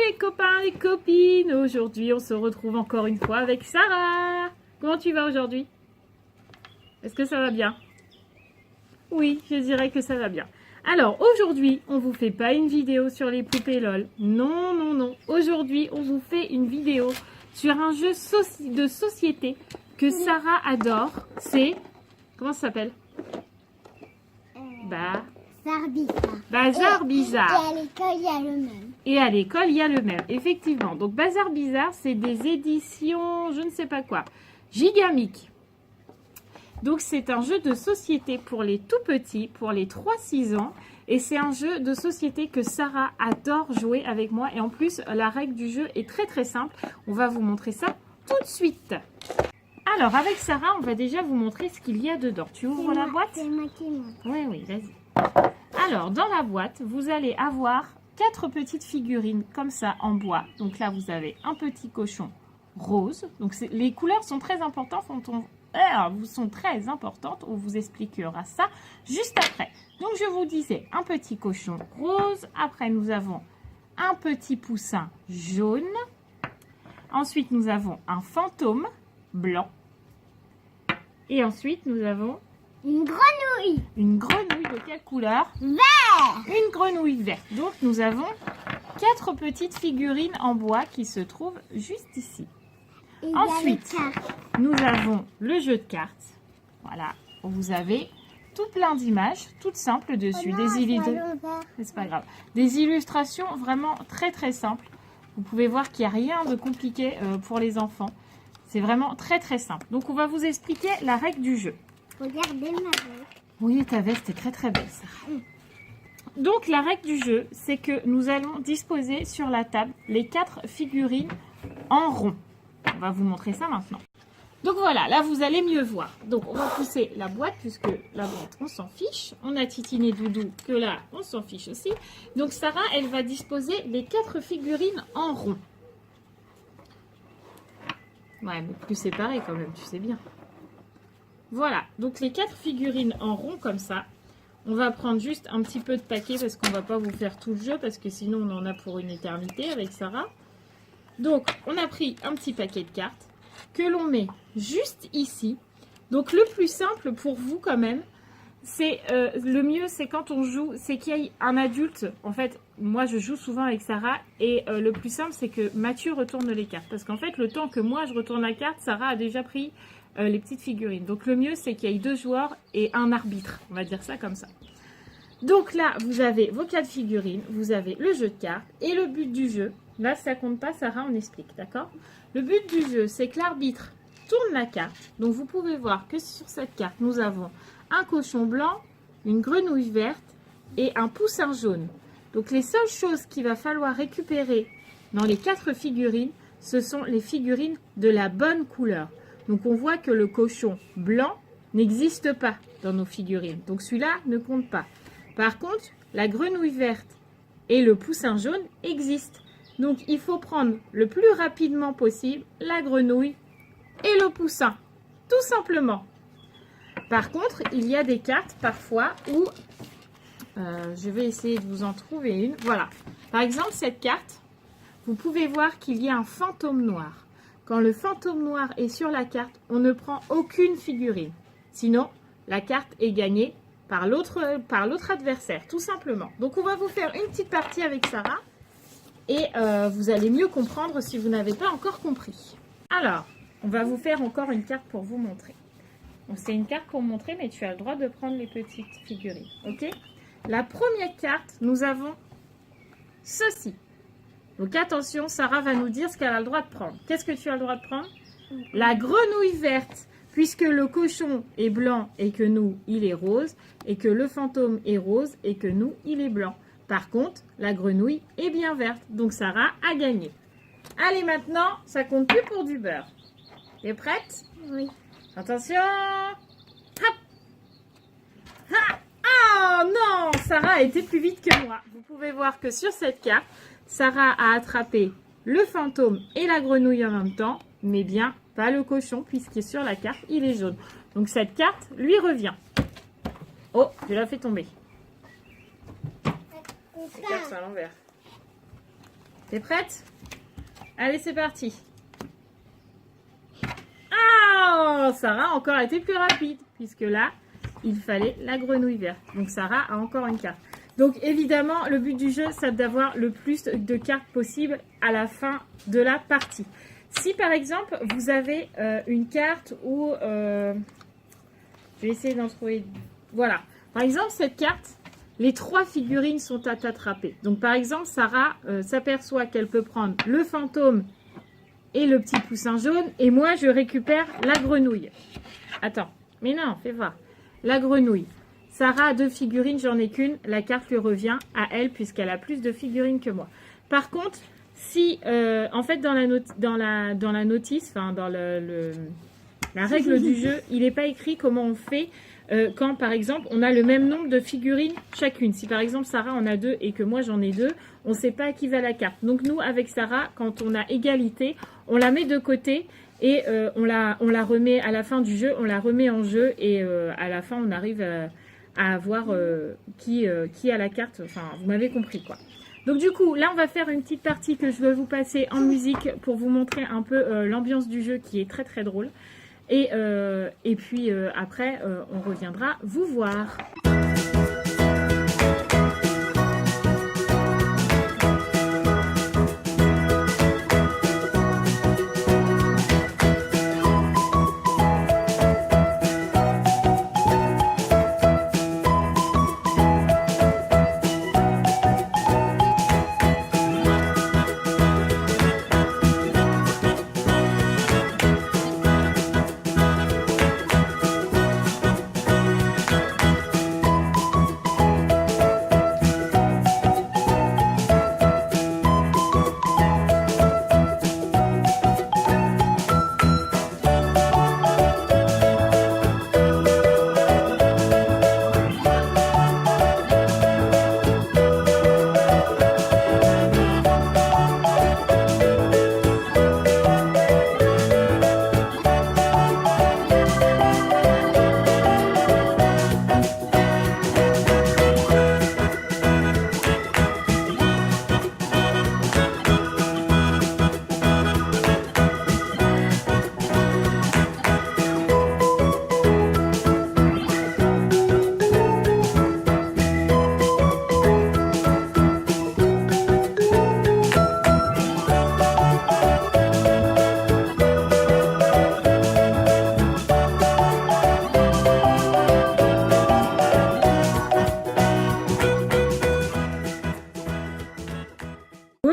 les copains, les copines. Aujourd'hui, on se retrouve encore une fois avec Sarah. Comment tu vas aujourd'hui? Est-ce que ça va bien? Oui, je dirais que ça va bien. Alors, aujourd'hui, on vous fait pas une vidéo sur les poupées LOL. Non, non, non. Aujourd'hui, on vous fait une vidéo sur un jeu de société que Sarah adore. C'est... Comment ça s'appelle? Bazar Bizarre. Et à l'école, il y a le même. Et à l'école, il y a le même. Effectivement. Donc, Bazar Bizarre, c'est des éditions, je ne sais pas quoi, Gigamic. Donc, c'est un jeu de société pour les tout petits, pour les 3-6 ans. Et c'est un jeu de société que Sarah adore jouer avec moi. Et en plus, la règle du jeu est très très simple. On va vous montrer ça tout de suite. Alors, avec Sarah, on va déjà vous montrer ce qu'il y a dedans. Tu ouvres la boîte? C'est moi qui montre. Oui, oui, vas-y. Alors, dans la boîte, vous allez avoir 4 petites figurines comme ça en bois. Donc là, vous avez un petit cochon rose. Donc, les couleurs sont très importantes. Sont très importantes. On vous expliquera ça juste après. Donc, je vous disais un petit cochon rose. Après, nous avons un petit poussin jaune. Ensuite, nous avons un fantôme blanc. Et ensuite, nous avons une grenouille. Une grenouille de quelle couleur? Vert. Une grenouille verte. Donc, nous avons 4 petites figurines en bois qui se trouvent juste ici. Et ensuite, nous avons le jeu de cartes. Voilà, vous avez tout plein d'images, toutes simples dessus. C'est pas grave. Des illustrations vraiment très très simples. Vous pouvez voir qu'il n'y a rien de compliqué pour les enfants. C'est vraiment très très simple. Donc, on va vous expliquer la règle du jeu. Regardez ma veste. Oui, ta veste est très très belle, Sarah. Donc, la règle du jeu, c'est que nous allons disposer sur la table les 4 figurines en rond. On va vous montrer ça maintenant. Donc voilà, là vous allez mieux voir. Donc on va pousser la boîte, puisque la boîte on s'en fiche. On a Titine et Doudou, que là on s'en fiche aussi. Donc Sarah, elle va disposer les 4 figurines en rond. Ouais, mais plus séparées quand même, tu sais bien. Voilà, donc les 4 figurines en rond comme ça. On va prendre juste un petit peu de paquet parce qu'on ne va pas vous faire tout le jeu parce que sinon on en a pour une éternité avec Sarah. Donc on a pris un petit paquet de cartes que l'on met juste ici. Donc le plus simple pour vous quand même, c'est le mieux c'est quand on joue, c'est qu'il y ait un adulte. En fait, moi je joue souvent avec Sarah et le plus simple c'est que Mathieu retourne les cartes. Parce qu'en fait le temps que moi je retourne la carte, Sarah a déjà pris les petites figurines. Donc le mieux c'est qu'il y ait 2 joueurs et un arbitre, on va dire ça comme ça. Donc là vous avez vos 4 figurines, vous avez le jeu de cartes et le but du jeu. Là ça compte pas Sarah, on explique, d'accord? Le but du jeu c'est que l'arbitre tourne la carte. Donc vous pouvez voir que sur cette carte nous avons un cochon blanc, une grenouille verte et un poussin jaune. Donc les seules choses qu'il va falloir récupérer dans les 4 figurines, ce sont les figurines de la bonne couleur. Donc on voit que le cochon blanc n'existe pas dans nos figurines. Donc celui-là ne compte pas. Par contre, la grenouille verte et le poussin jaune existent. Donc il faut prendre le plus rapidement possible la grenouille et le poussin. Tout simplement. Par contre, il y a des cartes parfois où... je vais essayer de vous en trouver une. Voilà. Par exemple, cette carte, vous pouvez voir qu'il y a un fantôme noir. Quand le fantôme noir est sur la carte, on ne prend aucune figurine. Sinon, la carte est gagnée par l'autre adversaire, tout simplement. Donc, on va vous faire une petite partie avec Sarah. Et vous allez mieux comprendre si vous n'avez pas encore compris. Alors, on va vous faire encore une carte pour vous montrer. C'est une carte pour montrer, mais tu as le droit de prendre les petites figurines. Ok? La première carte, nous avons ceci. Donc attention, Sarah va nous dire ce qu'elle a le droit de prendre. Qu'est-ce que tu as le droit de prendre? La grenouille verte, puisque le cochon est blanc et que nous, il est rose, et que le fantôme est rose et que nous, il est blanc. Par contre, la grenouille est bien verte. Donc Sarah a gagné. Allez, maintenant, ça compte plus pour du beurre. T'es prête? Oui. Attention! Hop! Ah! Oh non! Sarah a été plus vite que moi. Vous pouvez voir que sur cette carte, Sarah a attrapé le fantôme et la grenouille en même temps, mais bien pas le cochon, puisqu'il est sur la carte, il est jaune. Donc cette carte lui revient. Oh, je l'ai fait tomber. Ces cartes sont à l'envers. T'es prête? Allez, c'est parti. Ah, Sarah a encore été plus rapide, puisque là, il fallait la grenouille verte. Donc, Sarah a encore une carte. Donc, évidemment, le but du jeu, c'est d'avoir le plus de cartes possible à la fin de la partie. Si, par exemple, vous avez une carte où... je vais essayer d'en trouver... Voilà. Par exemple, cette carte, les 3 figurines sont à t'attraper. Donc, par exemple, Sarah s'aperçoit qu'elle peut prendre le fantôme et le petit poussin jaune. Et moi, je récupère la grenouille. Attends. Mais non, fais voir. La grenouille. Sarah a 2 figurines, j'en ai qu'une. La carte lui revient à elle puisqu'elle a plus de figurines que moi. Par contre, si, en fait, dans la notice, enfin, dans la règle du jeu, il n'est pas écrit comment on fait quand, par exemple, on a le même nombre de figurines chacune. Si, par exemple, Sarah en a 2 et que moi, j'en ai 2, on ne sait pas à qui va la carte. Donc, nous, avec Sarah, quand on a égalité, on la met de côté et on la remet à la fin du jeu, on la remet en jeu et à la fin, on arrive à voir qui a la carte. Enfin, vous m'avez compris, quoi. Donc du coup, là, on va faire une petite partie que je vais vous passer en musique pour vous montrer un peu l'ambiance du jeu qui est très très drôle. Et puis après, on reviendra vous voir.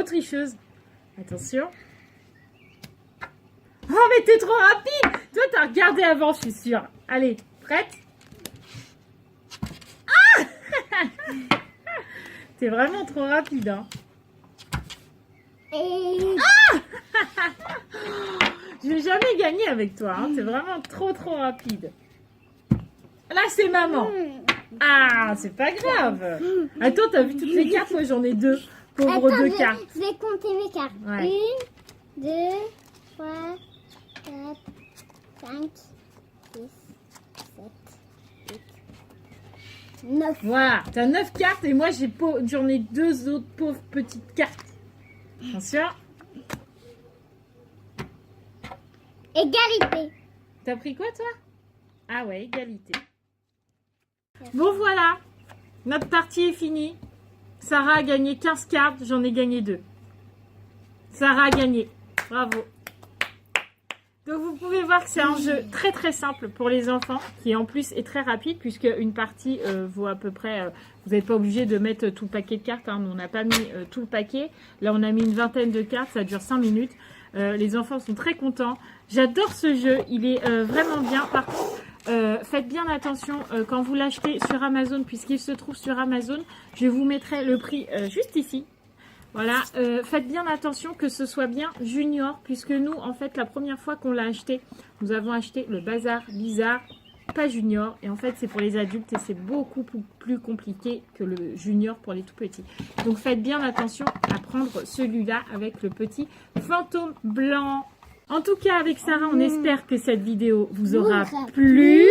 Tricheuse. Attention. Oh, mais t'es trop rapide. Toi, t'as regardé avant, je suis sûre. Allez, prête? Ah. T'es vraiment trop rapide, hein. Ah. Je vais jamais gagner avec toi, hein. T'es vraiment trop rapide. Là, c'est maman. Ah, c'est pas grave. Attends, t'as vu toutes les cartes? Moi, j'en ai 2. Pauvre 2 cartes. Je vais compter mes cartes. Ouais. 1, 2, 3, 4, 5, 6, 7, 8, 9. Voilà, t'as 9 cartes et moi j'en ai 2 autres pauvres petites cartes. Attention. Égalité. T'as pris quoi toi? Ah ouais, égalité. Bon voilà, notre partie est finie. Sarah a gagné 15 cartes, j'en ai gagné 2. Sarah a gagné. Bravo. Donc vous pouvez voir que c'est un jeu très simple pour les enfants, qui en plus est très rapide, puisque une partie vaut à peu près... vous n'êtes pas obligé de mettre tout le paquet de cartes, hein. Nous, on n'a pas mis tout le paquet. Là, on a mis une vingtaine de cartes, ça dure 5 minutes. Les enfants sont très contents. J'adore ce jeu, il est vraiment bien. Par contre, faites bien attention quand vous l'achetez sur Amazon, puisqu'il se trouve sur Amazon. Je vous mettrai le prix juste ici. Voilà, faites bien attention que ce soit bien junior, puisque nous, en fait, la première fois qu'on l'a acheté, nous avons acheté le Bazar Bizarre, pas junior. Et en fait, c'est pour les adultes et c'est beaucoup plus compliqué que le junior pour les tout petits. Donc, faites bien attention à prendre celui-là avec le petit fantôme blanc. En tout cas, avec Sarah, on espère que cette vidéo vous aura plu.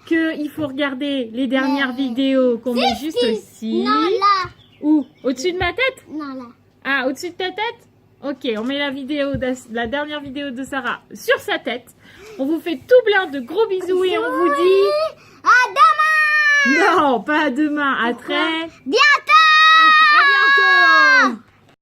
Qu'il faut regarder les dernières vidéos qu'on met juste ici. Non, là. Où? Au-dessus de ma tête? Non, là. Ah, au-dessus de ta tête? Ok, on met la dernière vidéo de Sarah sur sa tête. On vous fait tout plein de gros bisous et on vous dit... À demain! Non, pas à demain, à très... Bien!